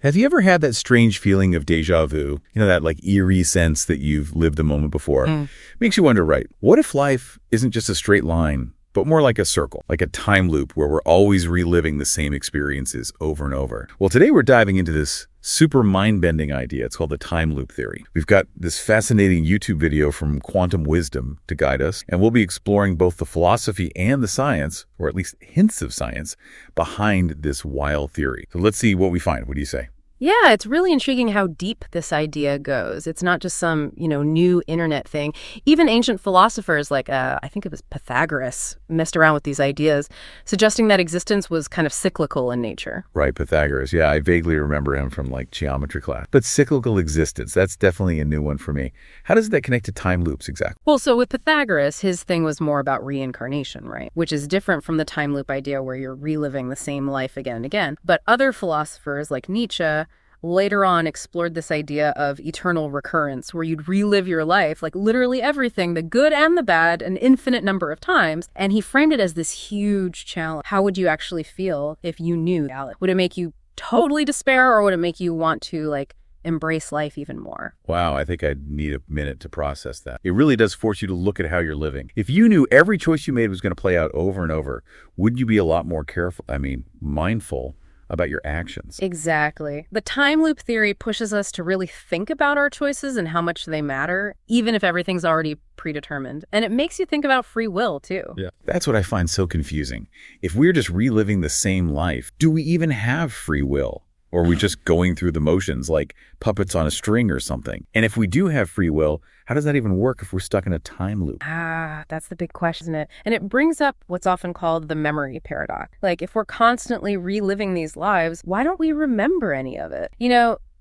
Have you ever had that strange feeling of deja vu? You know, that like eerie sense that you've lived a moment before? Makes you wonder, right? What if life isn't just a straight line, but more like a circle, like a time loop where we're always reliving the same experiences over and over? Well, today we're diving into this super mind-bending idea. It's called the time loop theory. We've got this fascinating YouTube video from Quantum Wisdom to guide us, and we'll be exploring both the philosophy and the science, or at least hints of science, behind this wild theory. So let's see what we find. What do you say? Yeah, it's really intriguing how deep this idea goes. It's not just some, new internet thing. Even ancient philosophers like, I think it was Pythagoras, messed around with these ideas, suggesting that existence was kind of cyclical in nature. Right, Pythagoras. Yeah, I vaguely remember him from like geometry class. But cyclical existence, that's definitely a new one for me. How does that connect to time loops exactly? Well, so with Pythagoras, his thing was more about reincarnation, right? Which is different from the time loop idea where you're reliving the same life again and again. But other philosophers like Nietzsche later on explored this idea of eternal recurrence, where you'd relive your life, like literally everything, the good and the bad, an infinite number of times. And he framed it as this huge challenge. How would you actually feel if you knew that? Would it make you totally despair, or would it make you want to embrace life even more? Wow, I think I'd need a minute to process that. It really does force you to look at how you're living. If you knew every choice you made was going to play out over and over, wouldn't you be a lot more careful, mindful about your actions? Exactly. The time loop theory pushes us to really think about our choices and how much they matter, even if everything's already predetermined. And it makes you think about free will, too. Yeah. That's what I find so confusing. If we're just reliving the same life, do we even have free will? Or are we just going through the motions like puppets on a string or something? And if we do have free will, how does that even work if we're stuck in a time loop? That's the big question, isn't it? And it brings up what's often called the memory paradox. Like, if we're constantly reliving these lives, why don't we remember any of it?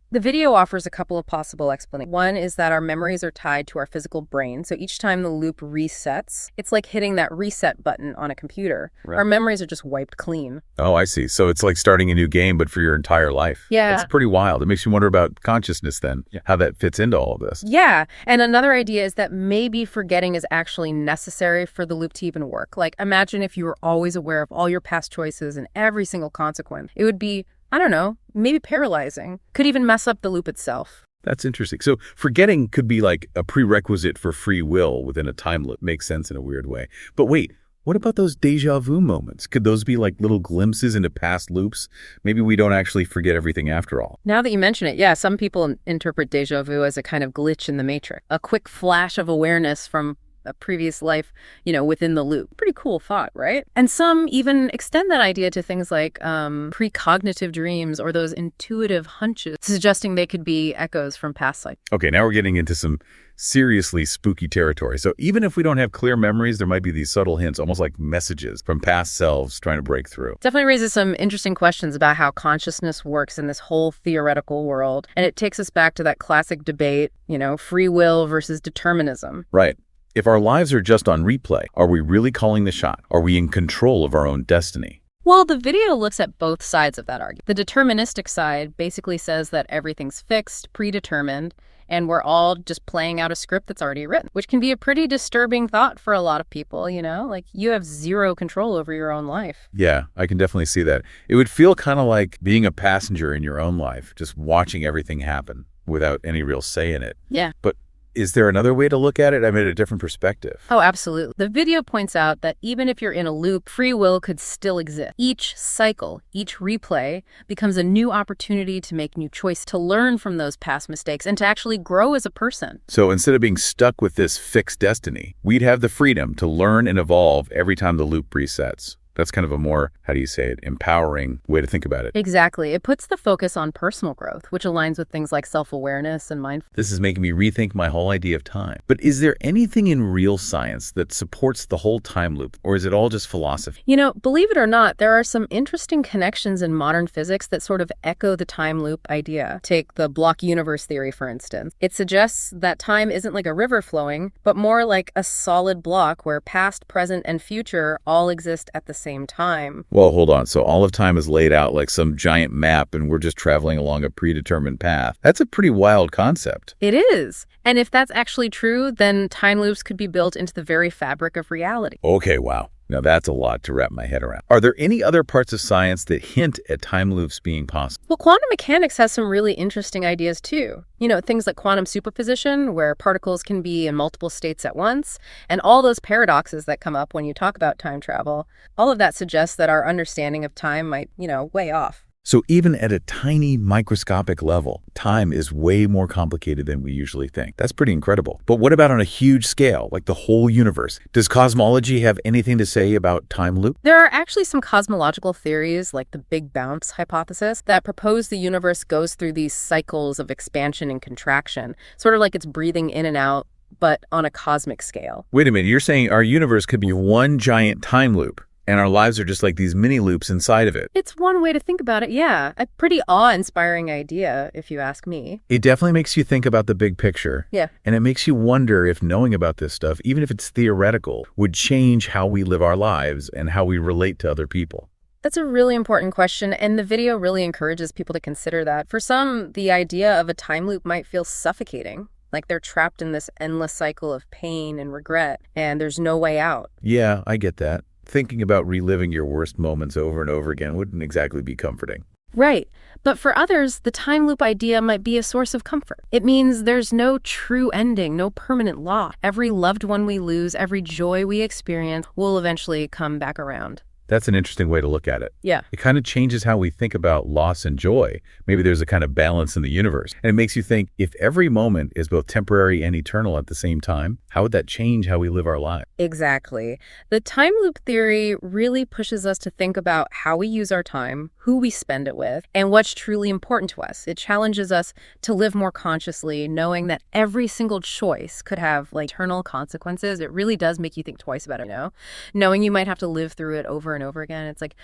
The video offers a couple of possible explanations. One is that our memories are tied to our physical brain. So each time the loop resets, it's like hitting that reset button on a computer. Right. Our memories are just wiped clean. Oh, I see. So it's like starting a new game, but for your entire life. Yeah. That's pretty wild. It makes you wonder about consciousness then, how that fits into all of this. Yeah. And another idea is that maybe forgetting is actually necessary for the loop to even work. Like, imagine if you were always aware of all your past choices and every single consequence. It would be, I don't know, maybe paralyzing. Could even mess up the loop itself. That's interesting. So forgetting could be like a prerequisite for free will within a time loop. Makes sense in a weird way. But wait, what about those deja vu moments? Could those be like little glimpses into past loops? Maybe we don't actually forget everything after all. Now that you mention it, yeah, some people interpret deja vu as a kind of glitch in the matrix. A quick flash of awareness from a previous life, within the loop. Pretty cool thought, right? And some even extend that idea to things like precognitive dreams or those intuitive hunches, suggesting they could be echoes from past cycles. Okay, now we're getting into some seriously spooky territory. So even if we don't have clear memories, there might be these subtle hints, almost like messages from past selves trying to break through. Definitely raises some interesting questions about how consciousness works in this whole theoretical world. And it takes us back to that classic debate, free will versus determinism. Right. If our lives are just on replay, are we really calling the shot? Are we in control of our own destiny? Well, the video looks at both sides of that argument. The deterministic side basically says that everything's fixed, predetermined, and we're all just playing out a script that's already written, which can be a pretty disturbing thought for a lot of people, like you have zero control over your own life. Yeah, I can definitely see that. It would feel kind of like being a passenger in your own life, just watching everything happen without any real say in it. Yeah. But is there another way to look at it? A different perspective. Oh, absolutely. The video points out that even if you're in a loop, free will could still exist. Each cycle, each replay becomes a new opportunity to make new choices, to learn from those past mistakes, and to actually grow as a person. So instead of being stuck with this fixed destiny, we'd have the freedom to learn and evolve every time the loop resets. That's kind of a more, empowering way to think about it. Exactly. It puts the focus on personal growth, which aligns with things like self-awareness and mindfulness. This is making me rethink my whole idea of time. But is there anything in real science that supports the whole time loop, or is it all just philosophy? Believe it or not, there are some interesting connections in modern physics that sort of echo the time loop idea. Take the block universe theory, for instance. It suggests that time isn't like a river flowing, but more like a solid block where past, present, and future all exist at the same time. Well, hold on. So all of time is laid out like some giant map and we're just traveling along a predetermined path. That's a pretty wild concept. It is. And if that's actually true, then time loops could be built into the very fabric of reality. Okay, wow. Now, that's a lot to wrap my head around. Are there any other parts of science that hint at time loops being possible? Well, quantum mechanics has some really interesting ideas too. Things like quantum superposition, where particles can be in multiple states at once, and all those paradoxes that come up when you talk about time travel. All of that suggests that our understanding of time might, way off. So even at a tiny microscopic level, time is way more complicated than we usually think. That's pretty incredible. But what about on a huge scale, like the whole universe? Does cosmology have anything to say about time loop? There are actually some cosmological theories, like the Big Bounce hypothesis, that propose the universe goes through these cycles of expansion and contraction, sort of like it's breathing in and out, but on a cosmic scale. Wait a minute, you're saying our universe could be one giant time loop, and our lives are just like these mini loops inside of it? It's one way to think about it, yeah. A pretty awe-inspiring idea, if you ask me. It definitely makes you think about the big picture. Yeah. And it makes you wonder if knowing about this stuff, even if it's theoretical, would change how we live our lives and how we relate to other people. That's a really important question, and the video really encourages people to consider that. For some, the idea of a time loop might feel suffocating, like they're trapped in this endless cycle of pain and regret, and there's no way out. Yeah, I get that. Thinking about reliving your worst moments over and over again wouldn't exactly be comforting. Right. But for others, the time loop idea might be a source of comfort. It means there's no true ending, no permanent loss. Every loved one we lose, every joy we experience will eventually come back around. That's an interesting way to look at it. Yeah. It kind of changes how we think about loss and joy. Maybe there's a kind of balance in the universe. And it makes you think, if every moment is both temporary and eternal at the same time, how would that change how we live our lives? Exactly. The time loop theory really pushes us to think about how we use our time, who we spend it with, and what's truly important to us. It challenges us to live more consciously, knowing that every single choice could have eternal consequences. It really does make you think twice about it, knowing you might have to live through it over and over again. It's like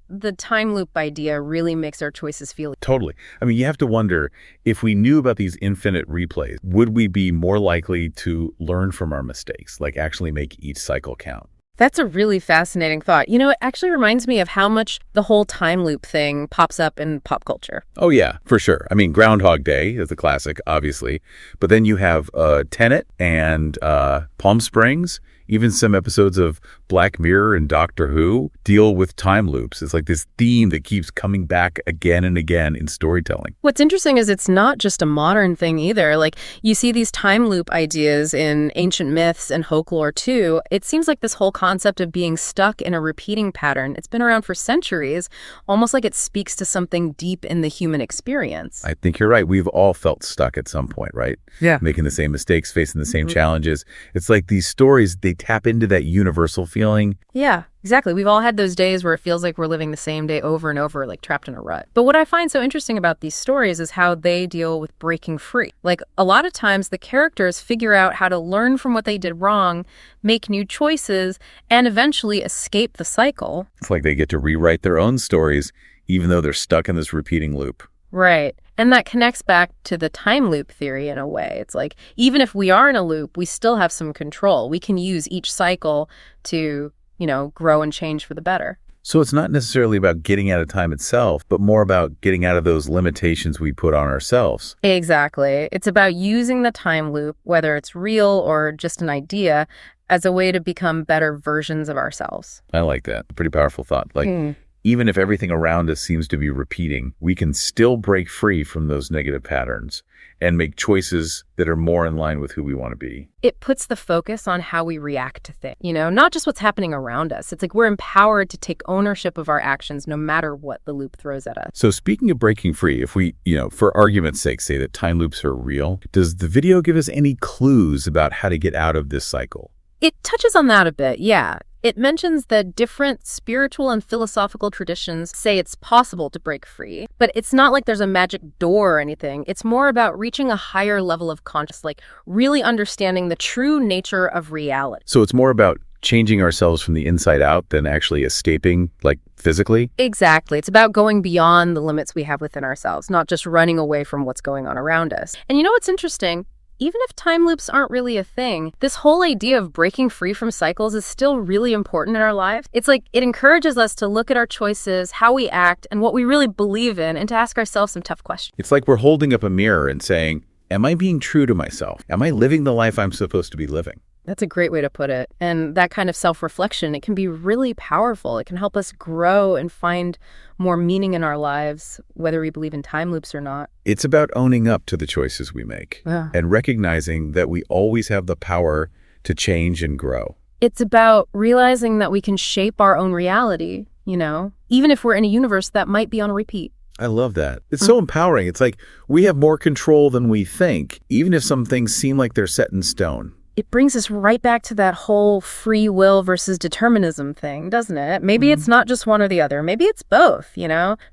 the time loop idea really makes our choices feel. Totally. I mean, you have to wonder, if we knew about these infinite replays, would we be more likely to learn from our mistakes, like actually make each cycle count? That's a really fascinating thought. It actually reminds me of how much the whole time loop thing pops up in pop culture. Oh, yeah, for sure. I mean, Groundhog Day is a classic, obviously. But then you have Tenet and Palm Springs. Even some episodes of Black Mirror and Doctor Who deal with time loops. It's like this theme that keeps coming back again and again in storytelling. What's interesting is it's not just a modern thing either. You see these time loop ideas in ancient myths and folklore too. It seems like this whole concept of being stuck in a repeating pattern, it's been around for centuries, almost like it speaks to something deep in the human experience. I think you're right. We've all felt stuck at some point, right? Yeah. Making the same mistakes, facing the same challenges. It's like these stories, they tap into that universal feeling. Yeah, exactly. We've all had those days where it feels like we're living the same day over and over, like trapped in a rut. But what I find so interesting about these stories is how they deal with breaking free. A lot of times the characters figure out how to learn from what they did wrong, make new choices, and eventually escape the cycle. It's like they get to rewrite their own stories, even though they're stuck in this repeating loop. Right. And that connects back to the time loop theory in a way. It's like, even if we are in a loop, we still have some control. We can use each cycle to, grow and change for the better. So it's not necessarily about getting out of time itself, but more about getting out of those limitations we put on ourselves. Exactly. It's about using the time loop, whether it's real or just an idea, as a way to become better versions of ourselves. I like that. Pretty powerful thought. Even if everything around us seems to be repeating, we can still break free from those negative patterns and make choices that are more in line with who we want to be. It puts the focus on how we react to things, not just what's happening around us. It's like we're empowered to take ownership of our actions no matter what the loop throws at us. So speaking of breaking free, if we, for argument's sake, say that time loops are real, does the video give us any clues about how to get out of this cycle? It touches on that a bit, yeah. It mentions that different spiritual and philosophical traditions say it's possible to break free, but it's not like there's a magic door or anything. It's more about reaching a higher level of consciousness, really understanding the true nature of reality. So it's more about changing ourselves from the inside out than actually escaping, physically? Exactly. It's about going beyond the limits we have within ourselves, not just running away from what's going on around us. And what's interesting? Even if time loops aren't really a thing, this whole idea of breaking free from cycles is still really important in our lives. It's like it encourages us to look at our choices, how we act, and what we really believe in, and to ask ourselves some tough questions. It's like we're holding up a mirror and saying, am I being true to myself? Am I living the life I'm supposed to be living? That's a great way to put it. And that kind of self-reflection, it can be really powerful. It can help us grow and find more meaning in our lives, whether we believe in time loops or not. It's about owning up to the choices we make and recognizing that we always have the power to change and grow. It's about realizing that we can shape our own reality, even if we're in a universe that might be on repeat. I love that. It's so empowering. It's like we have more control than we think, even if some things seem like they're set in stone. It brings us right back to that whole free will versus determinism thing, doesn't it? Maybe it's not just one or the other. Maybe it's both,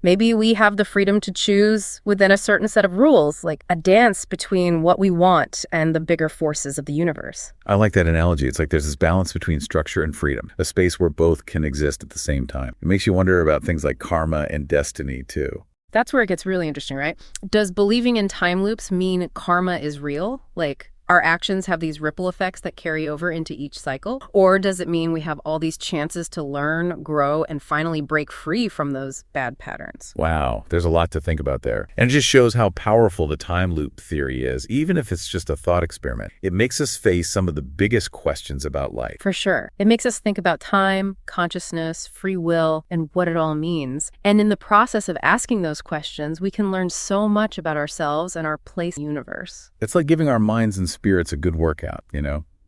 Maybe we have the freedom to choose within a certain set of rules, like a dance between what we want and the bigger forces of the universe. I like that analogy. It's like there's this balance between structure and freedom, a space where both can exist at the same time. It makes you wonder about things like karma and destiny, too. That's where it gets really interesting, right? Does believing in time loops mean karma is real? Like, our actions have these ripple effects that carry over into each cycle? Or does it mean we have all these chances to learn, grow, and finally break free from those bad patterns? Wow, there's a lot to think about there. And it just shows how powerful the time loop theory is, even if it's just a thought experiment. It makes us face some of the biggest questions about life. For sure. It makes us think about time, consciousness, free will, and what it all means. And in the process of asking those questions, we can learn so much about ourselves and our place in the universe. It's like giving our minds and spirits a good workout,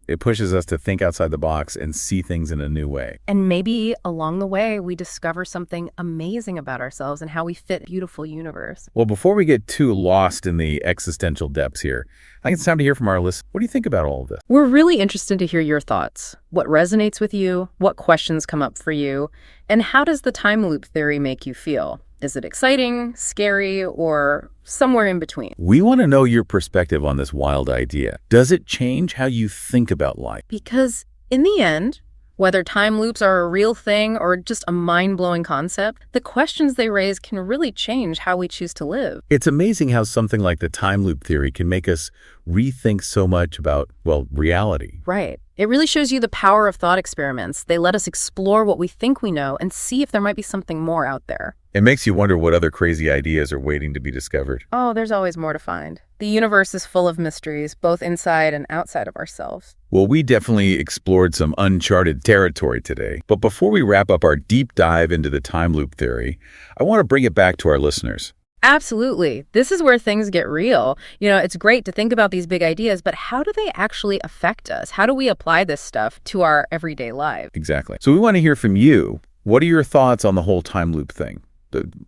It pushes us to think outside the box and see things in a new way. And maybe along the way, we discover something amazing about ourselves and how we fit a beautiful universe. Well, before we get too lost in the existential depths here, I think it's time to hear from our listeners. What do you think about all of this? We're really interested to hear your thoughts. What resonates with you? What questions come up for you? And how does the time loop theory make you feel? Is it exciting, scary, or somewhere in between? We want to know your perspective on this wild idea. Does it change how you think about life? Because in the end, whether time loops are a real thing or just a mind-blowing concept, the questions they raise can really change how we choose to live. It's amazing how something like the time loop theory can make us rethink so much about, reality. Right. It really shows you the power of thought experiments. They let us explore what we think we know and see if there might be something more out there. It makes you wonder what other crazy ideas are waiting to be discovered. Oh, there's always more to find. The universe is full of mysteries, both inside and outside of ourselves. Well, we definitely explored some uncharted territory today. But before we wrap up our deep dive into the time loop theory, I want to bring it back to our listeners. Absolutely. This is where things get real. It's great to think about these big ideas, but how do they actually affect us? How do we apply this stuff to our everyday life? Exactly. So we want to hear from you. What are your thoughts on the whole time loop thing?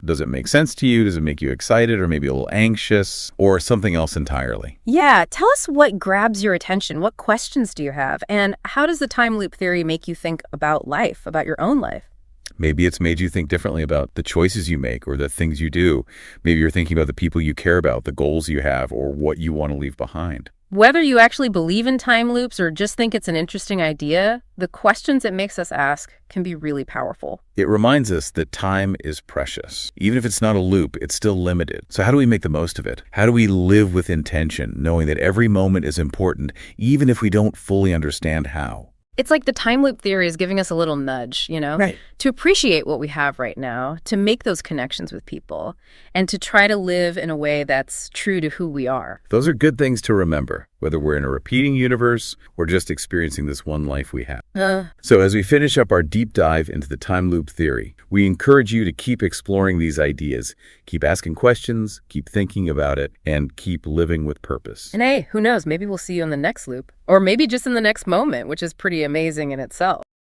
Does it make sense to you? Does it make you excited or maybe a little anxious or something else entirely? Yeah, tell us what grabs your attention. What questions do you have? And how does the time loop theory make you think about life, about your own life? Maybe it's made you think differently about the choices you make or the things you do. Maybe you're thinking about the people you care about, the goals you have, or what you want to leave behind. Whether you actually believe in time loops or just think it's an interesting idea, the questions it makes us ask can be really powerful. It reminds us that time is precious. Even if it's not a loop, it's still limited. So how do we make the most of it? How do we live with intention, knowing that every moment is important, even if we don't fully understand how? It's like the time loop theory is giving us a little nudge, Right. To appreciate what we have right now, to make those connections with people, and to try to live in a way that's true to who we are. Those are good things to remember, whether we're in a repeating universe or just experiencing this one life we have. So as we finish up our deep dive into the time loop theory, we encourage you to keep exploring these ideas, keep asking questions, keep thinking about it, and keep living with purpose. And hey, who knows, maybe we'll see you in the next loop, or maybe just in the next moment, which is pretty amazing in itself.